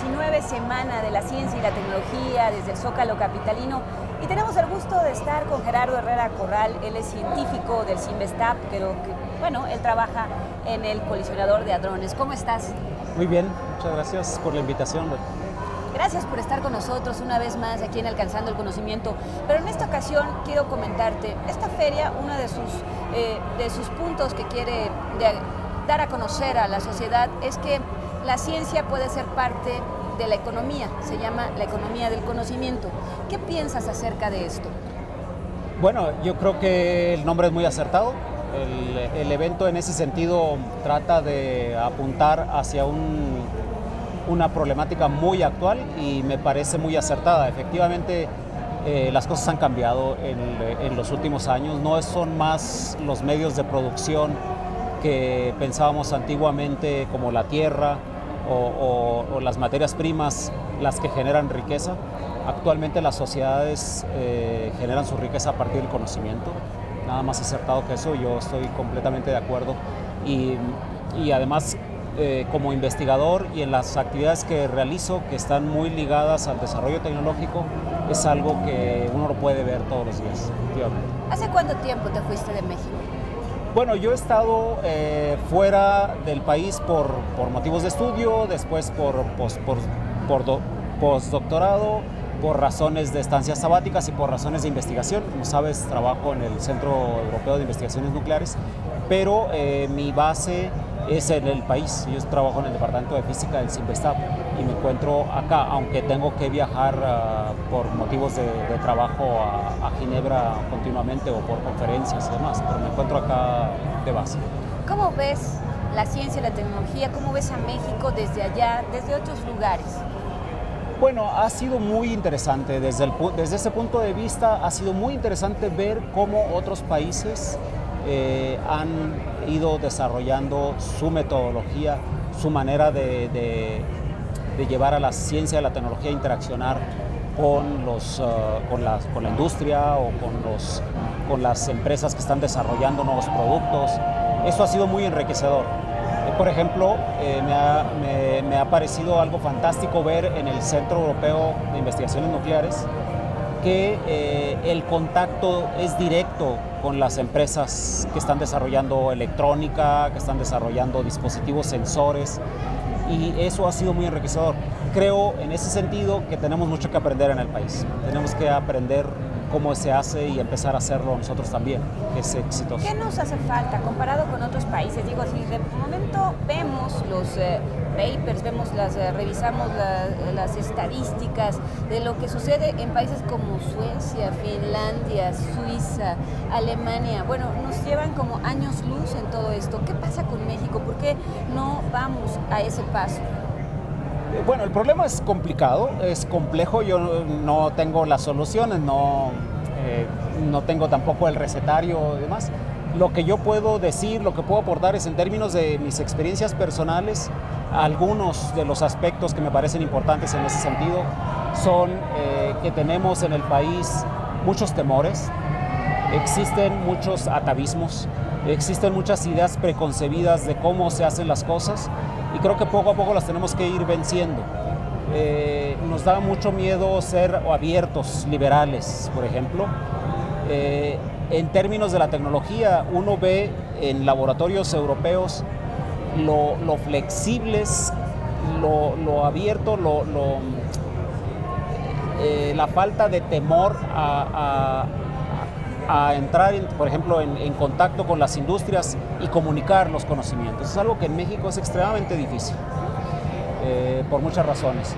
19 Semana de la Ciencia y la Tecnología desde el Zócalo capitalino y tenemos el gusto de estar con Gerardo Herrera Corral. Él es científico del CINVESTAP, pero bueno, él trabaja en el colisionador de hadrones. ¿Cómo estás? Muy bien, muchas gracias por la invitación. Gracias por estar con nosotros una vez más aquí en Alcanzando el Conocimiento. Pero en esta ocasión quiero comentarte, esta feria, uno de sus puntos que quiere dar a conocer a la sociedad es que la ciencia puede ser parte de la economía, se llama la economía del conocimiento. ¿Qué piensas acerca de esto? Bueno, yo creo que el nombre es muy acertado. El evento en ese sentido trata de apuntar hacia una problemática muy actual y me parece muy acertada. Efectivamente, las cosas han cambiado en los últimos años. No son más los medios de producción que pensábamos antiguamente, como la tierra o las materias primas, las que generan riqueza. Actualmente las sociedades generan su riqueza a partir del conocimiento. Nada más acertado que eso, yo estoy completamente de acuerdo. Y además, como investigador y en las actividades que realizo, que están muy ligadas al desarrollo tecnológico, es algo que uno lo puede ver todos los días, efectivamente. ¿Hace cuánto tiempo te fuiste de México? Bueno, yo he estado fuera del país por motivos de estudio, después por postdoctorado, por razones de estancias sabáticas y por razones de investigación. Como sabes, trabajo en el Centro Europeo de Investigaciones Nucleares, pero mi base es en el país. Yo trabajo en el Departamento de Física del CINVESTAP y me encuentro acá, aunque tengo que viajar por motivos de trabajo a Ginebra continuamente o por conferencias y demás, pero me encuentro acá de base. ¿Cómo ves la ciencia y la tecnología? ¿Cómo ves a México desde allá, desde otros lugares? Bueno, ha sido muy interesante. Desde ese punto de vista ha sido muy interesante ver cómo otros países han ido desarrollando su metodología, su manera de llevar a la ciencia y la tecnología a interaccionar con la industria o con las empresas que están desarrollando nuevos productos. Eso ha sido muy enriquecedor. Por ejemplo, me ha parecido algo fantástico ver en el Centro Europeo de Investigaciones Nucleares que el contacto es directo con las empresas que están desarrollando electrónica, que están desarrollando dispositivos sensores, y eso ha sido muy enriquecedor. Creo en ese sentido que tenemos mucho que aprender en el país. Tenemos que aprender cómo se hace y empezar a hacerlo nosotros también, que es exitoso. ¿Qué nos hace falta comparado con otros países? Digo, si de momento vemos los papers, revisamos las estadísticas de lo que sucede en países como Suecia, Finlandia, Suiza, Alemania, bueno, nos llevan como años luz en todo esto. ¿Qué pasa con México? ¿Por qué no vamos a ese paso? Bueno, el problema es complicado, es complejo, yo no tengo las soluciones, no tengo tampoco el recetario y demás. Lo que yo puedo decir, lo que puedo aportar es en términos de mis experiencias personales, algunos de los aspectos que me parecen importantes en ese sentido son que tenemos en el país muchos temores, existen muchos atavismos, existen muchas ideas preconcebidas de cómo se hacen las cosas y creo que poco a poco las tenemos que ir venciendo. Nos da mucho miedo ser abiertos, liberales, por ejemplo. En términos de la tecnología, uno ve en laboratorios europeos lo flexibles, lo abierto, la falta de temor a entrar, por ejemplo, en contacto con las industrias y comunicar los conocimientos. Es algo que en México es extremadamente difícil, por muchas razones.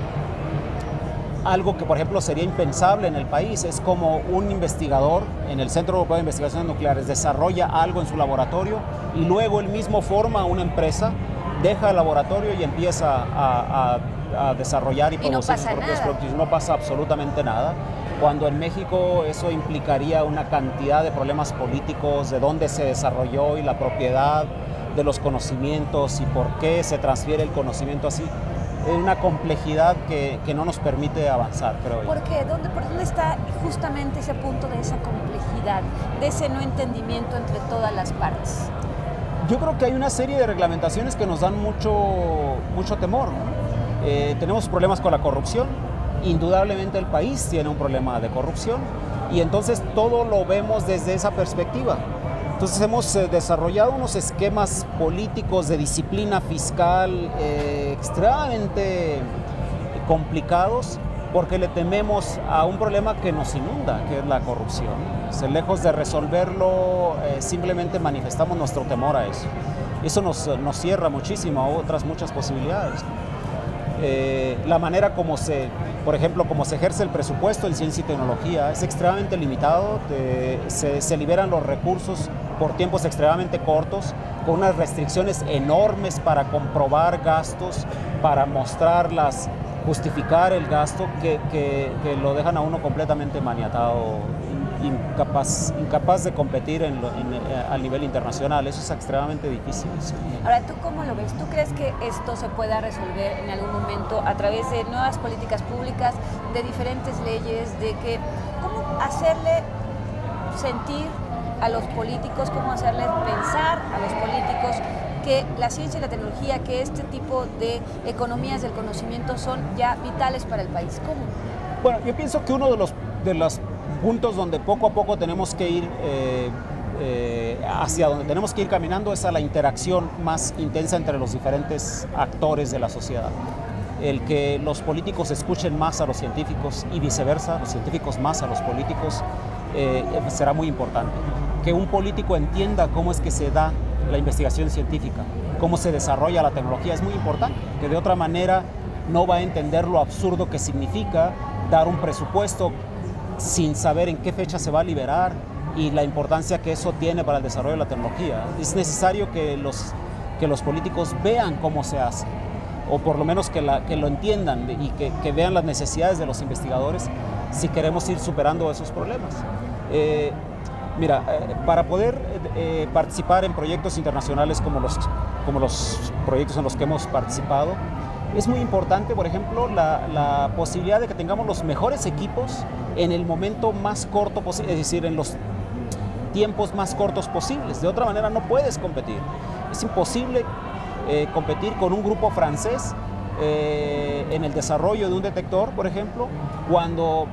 Algo que, por ejemplo, sería impensable en el país es como un investigador en el Centro Europeo de Investigaciones Nucleares desarrolla algo en su laboratorio y luego él mismo forma una empresa, deja el laboratorio y empieza a desarrollar y producir sus propios productos. No pasa absolutamente nada. Cuando en México eso implicaría una cantidad de problemas políticos, de dónde se desarrolló y la propiedad de los conocimientos y por qué se transfiere el conocimiento así. Es una complejidad que no nos permite avanzar, creo yo. ¿Por qué? ¿Por dónde está justamente ese punto de esa complejidad, de ese no entendimiento entre todas las partes? Yo creo que hay una serie de reglamentaciones que nos dan mucho temor, ¿no? tenemos problemas con la corrupción, indudablemente el país tiene un problema de corrupción y entonces todo lo vemos desde esa perspectiva. Entonces hemos desarrollado unos esquemas políticos de disciplina fiscal extremadamente complicados porque le tememos a un problema que nos inunda, que es la corrupción. O sea, lejos de resolverlo, simplemente manifestamos nuestro temor a eso. Eso nos cierra muchísimo a otras muchas posibilidades. La manera como por ejemplo, como se ejerce el presupuesto en ciencia y tecnología es extremadamente limitado, se liberan los recursos por tiempos extremadamente cortos, con unas restricciones enormes para comprobar gastos, para mostrarlas, justificar el gasto, que lo dejan a uno completamente maniatado, incapaz de competir a nivel internacional. Eso es extremadamente difícil. Sí. Ahora, ¿tú cómo lo ves? ¿Tú crees que esto se pueda resolver en algún momento a través de nuevas políticas públicas, de diferentes leyes, de que cómo hacerle sentir a los políticos, cómo hacerle pensar a los políticos que la ciencia y la tecnología, que este tipo de economías del conocimiento son ya vitales para el país? ¿Cómo? Bueno, yo pienso que uno de los puntos donde poco a poco tenemos que ir hacia donde tenemos que ir caminando es a la interacción más intensa entre los diferentes actores de la sociedad. El que los políticos escuchen más a los científicos y viceversa, los científicos más a los políticos, será muy importante. Que un político entienda cómo es que se da la investigación científica, cómo se desarrolla la tecnología, es muy importante, que de otra manera no va a entender lo absurdo que significa dar un presupuesto sin saber en qué fecha se va a liberar y la importancia que eso tiene para el desarrollo de la tecnología. Es necesario que los políticos vean cómo se hace, o por lo menos que lo entiendan y que vean las necesidades de los investigadores si queremos ir superando esos problemas. Mira, para poder participar en proyectos internacionales como los proyectos en los que hemos participado, es muy importante, por ejemplo, la posibilidad de que tengamos los mejores equipos en el momento más corto posible, es decir, en los tiempos más cortos posibles. De otra manera no puedes competir. Es imposible competir con un grupo francés en el desarrollo de un detector, por ejemplo, cuando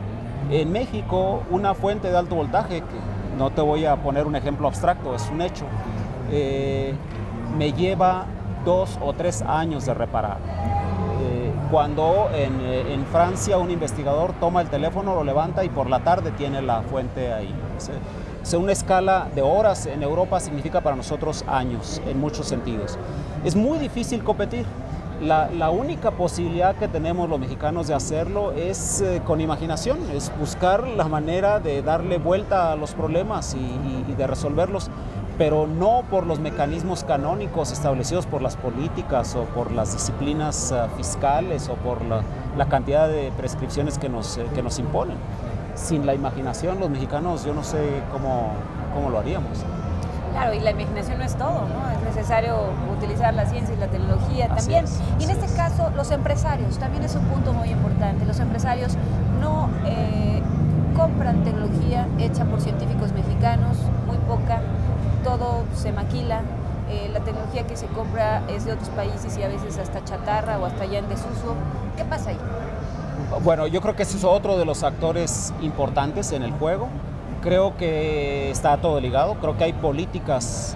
en México una fuente de alto voltaje, que no te voy a poner un ejemplo abstracto, es un hecho, me lleva 2 o 3 años de reparar. Cuando en Francia un investigador toma el teléfono, lo levanta y por la tarde tiene la fuente ahí. O sea, una escala de horas en Europa significa para nosotros años, en muchos sentidos. Es muy difícil competir. La única posibilidad que tenemos los mexicanos de hacerlo es con imaginación, es buscar la manera de darle vuelta a los problemas y de resolverlos, pero no por los mecanismos canónicos establecidos por las políticas o por las disciplinas fiscales o por la cantidad de prescripciones que nos imponen. Sin la imaginación, los mexicanos, yo no sé cómo lo haríamos. Claro, y la imaginación no es todo, ¿no? Es necesario utilizar la ciencia y la tecnología también. Y en este caso, los empresarios, también es un punto muy importante. Los empresarios no compran tecnología hecha por científicos mexicanos, muy poca, todo se maquila. La tecnología que se compra es de otros países y a veces hasta chatarra o hasta ya en desuso. ¿Qué pasa ahí? Bueno, yo creo que ese es otro de los actores importantes en el juego. Creo que está todo ligado, creo que hay políticas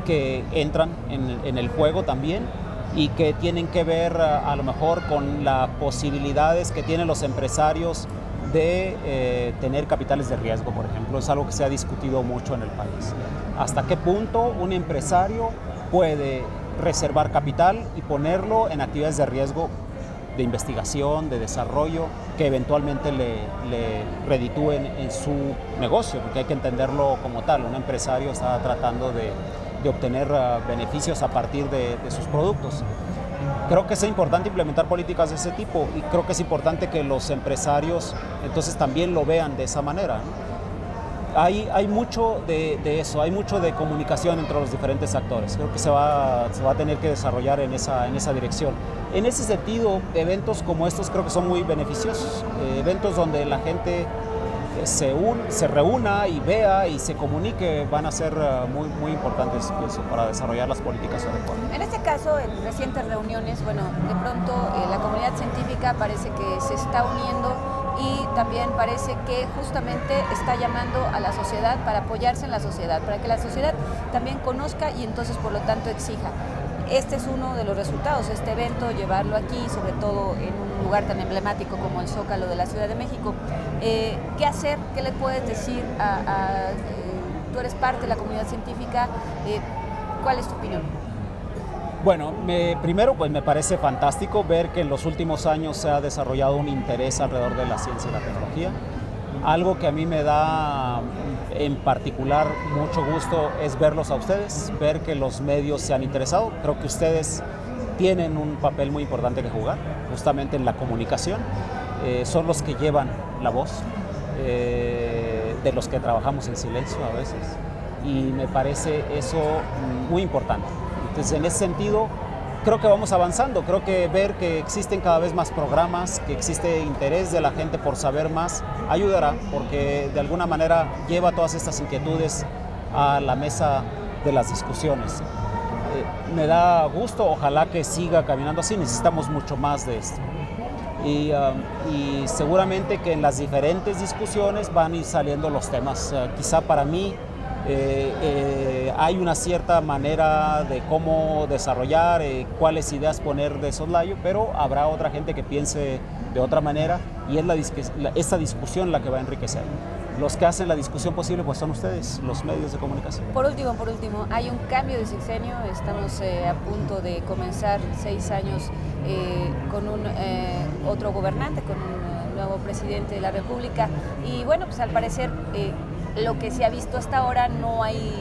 que entran en el juego también y que tienen que ver a lo mejor con las posibilidades que tienen los empresarios de tener capitales de riesgo, por ejemplo. Es algo que se ha discutido mucho en el país. ¿Hasta qué punto un empresario puede reservar capital y ponerlo en actividades de riesgo, de investigación, de desarrollo, que eventualmente le reditúen en su negocio? Porque hay que entenderlo como tal. Un empresario está tratando de obtener beneficios a partir de sus productos. Creo que es importante implementar políticas de ese tipo y creo que es importante que los empresarios entonces también lo vean de esa manera, ¿no? Hay mucho de eso, hay mucho de comunicación entre los diferentes actores. Creo que se va a tener que desarrollar en esa dirección. En ese sentido, eventos como estos creo que son muy beneficiosos. Eventos donde la gente se reúna y vea y se comunique van a ser muy importantes, pienso, para desarrollar las políticas adecuadas. En este caso, en recientes reuniones, bueno, de pronto la comunidad científica parece que se está uniendo y también parece que justamente está llamando a la sociedad para apoyarse en la sociedad, para que la sociedad también conozca y entonces por lo tanto exija. Este es uno de los resultados, este evento, llevarlo aquí, sobre todo en un lugar tan emblemático como el Zócalo de la Ciudad de México. ¿Qué hacer? ¿Qué le puedes decir tú eres parte de la comunidad científica? ¿Cuál es tu opinión? Bueno, primero pues me parece fantástico ver que en los últimos años se ha desarrollado un interés alrededor de la ciencia y la tecnología. Algo que a mí me da en particular mucho gusto es verlos a ustedes, ver que los medios se han interesado. Creo que ustedes tienen un papel muy importante que jugar, justamente en la comunicación. Son los que llevan la voz, de los que trabajamos en silencio a veces, y me parece eso muy importante. Entonces, en ese sentido, creo que vamos avanzando. Creo que ver que existen cada vez más programas, que existe interés de la gente por saber más, ayudará, porque de alguna manera lleva todas estas inquietudes a la mesa de las discusiones. Me da gusto, ojalá que siga caminando así, necesitamos mucho más de esto. Y seguramente que en las diferentes discusiones van a ir saliendo los temas. Quizá para mí hay una cierta manera de cómo desarrollar, cuáles ideas poner de soslayo, pero habrá otra gente que piense de otra manera y es esta discusión la que va a enriquecer. Los que hacen la discusión posible pues son ustedes, los medios de comunicación. Por último, hay un cambio de sexenio, estamos a punto de comenzar 6 años con otro gobernante, con un nuevo presidente de la República y bueno, pues al parecer lo que se ha visto hasta ahora no hay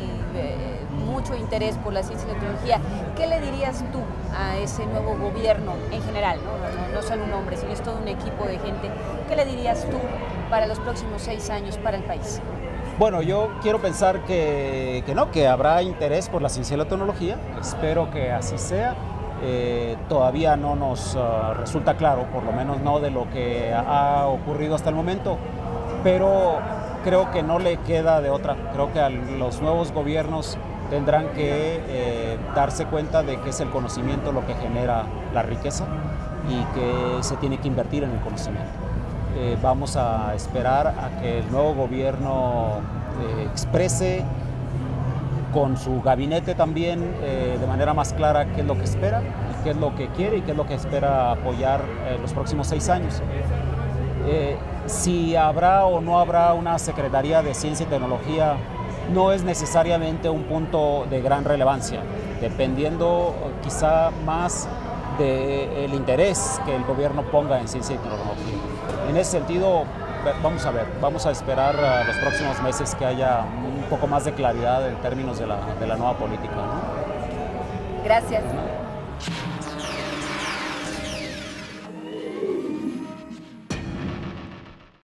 mucho interés por la ciencia y la tecnología. ¿Qué le dirías tú a ese nuevo gobierno en general? No solo un hombre, sino es todo un equipo de gente. ¿Qué le dirías tú para los próximos 6 años para el país? Bueno, yo quiero pensar que habrá interés por la ciencia y la tecnología. Espero que así sea. Todavía no nos resulta claro, por lo menos no de lo que ha ocurrido hasta el momento, pero creo que no le queda de otra. Creo que a los nuevos gobiernos tendrán que darse cuenta de que es el conocimiento lo que genera la riqueza y que se tiene que invertir en el conocimiento. Vamos a esperar a que el nuevo gobierno exprese con su gabinete también de manera más clara qué es lo que espera, y qué es lo que quiere y qué es lo que espera apoyar los próximos 6 años. Si habrá o no habrá una Secretaría de Ciencia y Tecnología no es necesariamente un punto de gran relevancia, dependiendo quizá más del interés que el gobierno ponga en ciencia y tecnología. En ese sentido, vamos a ver, vamos a esperar los próximos meses que haya un poco más de claridad en términos de la nueva política, ¿no? Gracias.